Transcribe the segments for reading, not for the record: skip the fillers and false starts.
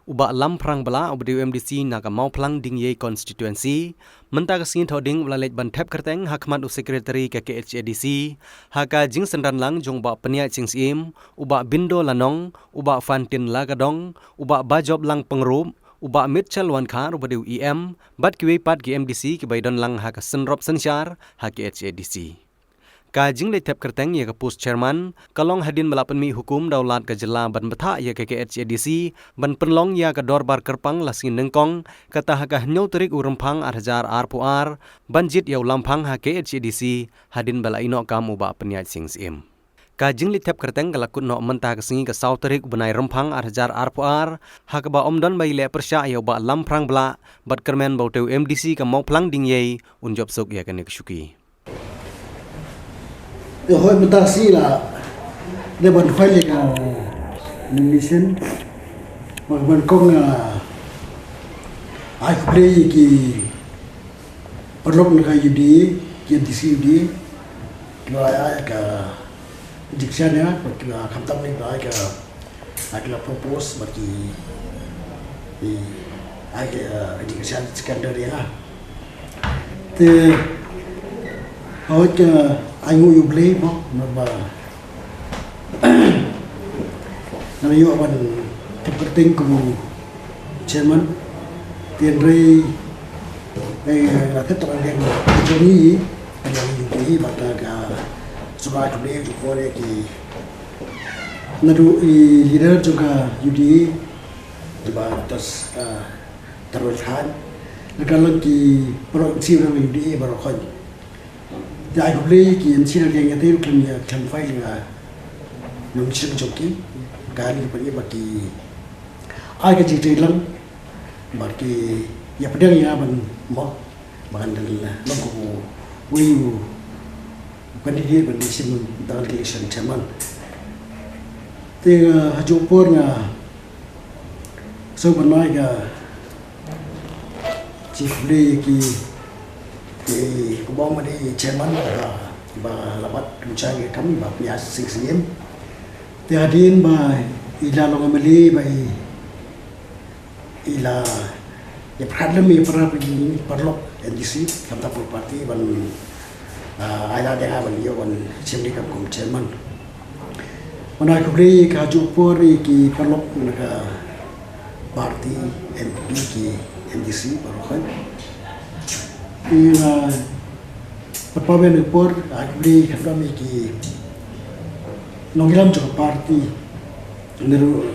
uba lam prang bala obdu MDC naga mau plang ding ye constituency menta kasing thoding ulalej ban thep kerteng hakmat u secretary ke KHADC haka jing sendan lang jong ba penia chingsim uba bindo lanong uba fantin lagadong uba bajob lang pengrup uba mitchell wan khar ubadu EM bat kiwe pat ki MDC ki baidon lang haka senrop sensyar ha KHADC ka jingle tep kerteng ya ke post chairman kalong hadin melapan mi hukum daulat ke jela ban betha ya ke KHADC ban penlong ya ke dorbar kerpang lasin nengkong kata haka nyau terik urempang arhajar arpuar banjit ya lampang ha KHADC hadin bala ino kam uba penyat singsim ka jingle tep kerteng galakut no menta kesingi ke sau terik benai rempang arhajar arpuar ha ke ba omdon bai le persya ya ba lamprang bla bat kermen bauteu MDC ke mau plang ding ye unjob sok ya ke neksyuki Hoi mutasi lah, dia ban khoai le mission, ban kong ai play ki perlok nak yudi, ki MDC yudi, kita ai ka diction ya, kita khamtam ni ai ka agla propose bagi ai education secondary ya. Te hoi ka anh ngồi dùng lấy mà bà nó yêu bạn tập cái tinh cùng chairman tiền rây đây là tất cả anh cho nghĩ anh dùng cái bạn cả số ba chủ đề của đây thì nó đủ leader juga jadi coba atas teruskan kalau di produksi orang jadi baru kau ai cũng lấy cái anh xin là cái tên của mình chẳng phải là nông dân trồng kí cái này phải là cái ai cái gì lắm mà cái nhà phát triển nhà mình mất mà anh là nó cũng vui vấn đề vấn đề xin đang cái sản phẩm mình thì chụp phốt là sau một nói cái chỉ lấy cái bom đi chairman và là bắt trai cái cắm vào nhà sinh sinh thì hadin ba ila long amali ba ila ya problem para perlok NDC kata parti ban ila dia ban yo ban chimni kam kum chairman mana ko bri ka ju por ki perlok na parti MP ki NDC barokan ila perpaduan report agri kami ki nongilam juga parti neru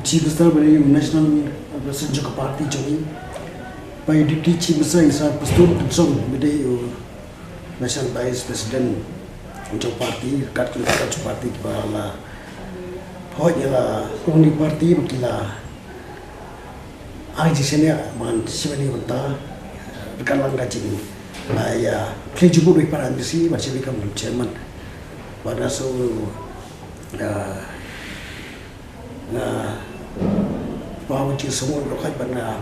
chief besar dari national president juga parti jogi by deputy chief besar isa pastor Johnson bidai national vice president untuk parti kat parti bala hoi lah kongni parti bakila ai jisnya man sibani banta kalang gajing ya play jubu dari para MDC masih become chairman pada so bahawa ci semua rokai pada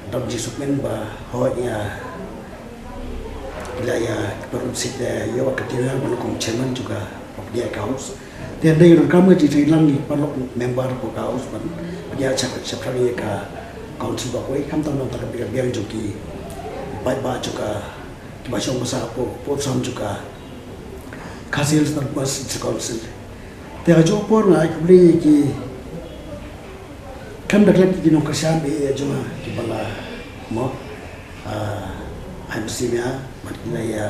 dam jisukmen bah honya wilayah korupsi ya ketika menukum chairman juga dia kaus dan dari kamu di lang di perlu member kaus pan dia cakap ka council bakoi kam tahu nonton biar joki baik juga dibaca besar po sam juga hasil terbuat di council dia jopor na ikbli ki kam daklat ki no kashan be juma ki bala mo MC nya makna ya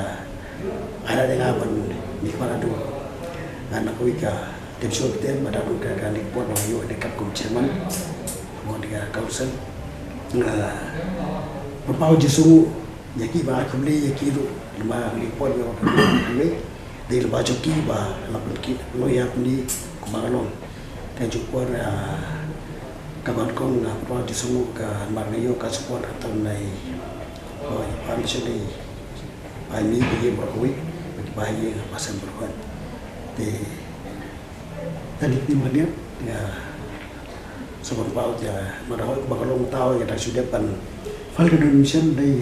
ada dengan ban ni para do anak wika dem show tem ada do kan ni po no yo dekat kum chairman mo dia council berpau jisu yaki ba kumli yaki ru lima report yo kami di leba joki ba lapun ki lo ya ni kumalon kan jupor kaban kong na pa jisu ka marniyo ka support atau nai oh pam chili ani bi berwi bagi pasan berkuat di tadi di mana ya sebab baut ya marahoi bakalong tao ya dak sudah pan fal redundation dai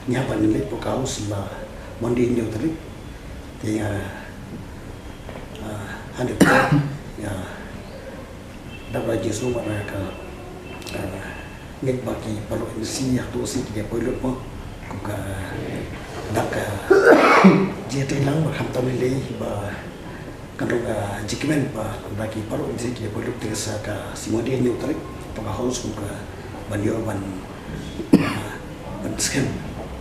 nyapan ni po kaus la mondi nyo tadi thì hành được ya raja semua mereka ngek bagi perlu isi atau si dia perlu mo kuka dak dia telang makam tamile ba kalau jikmen ba bagi perlu isi dia perlu terasa ka semua dia nyutrik pengahos kuka banyo ban skem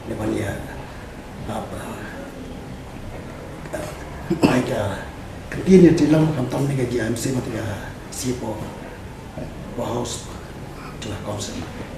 depan ya apa baiklah kemudian telang makam tamile dia MC mati ya sipo house to a concert.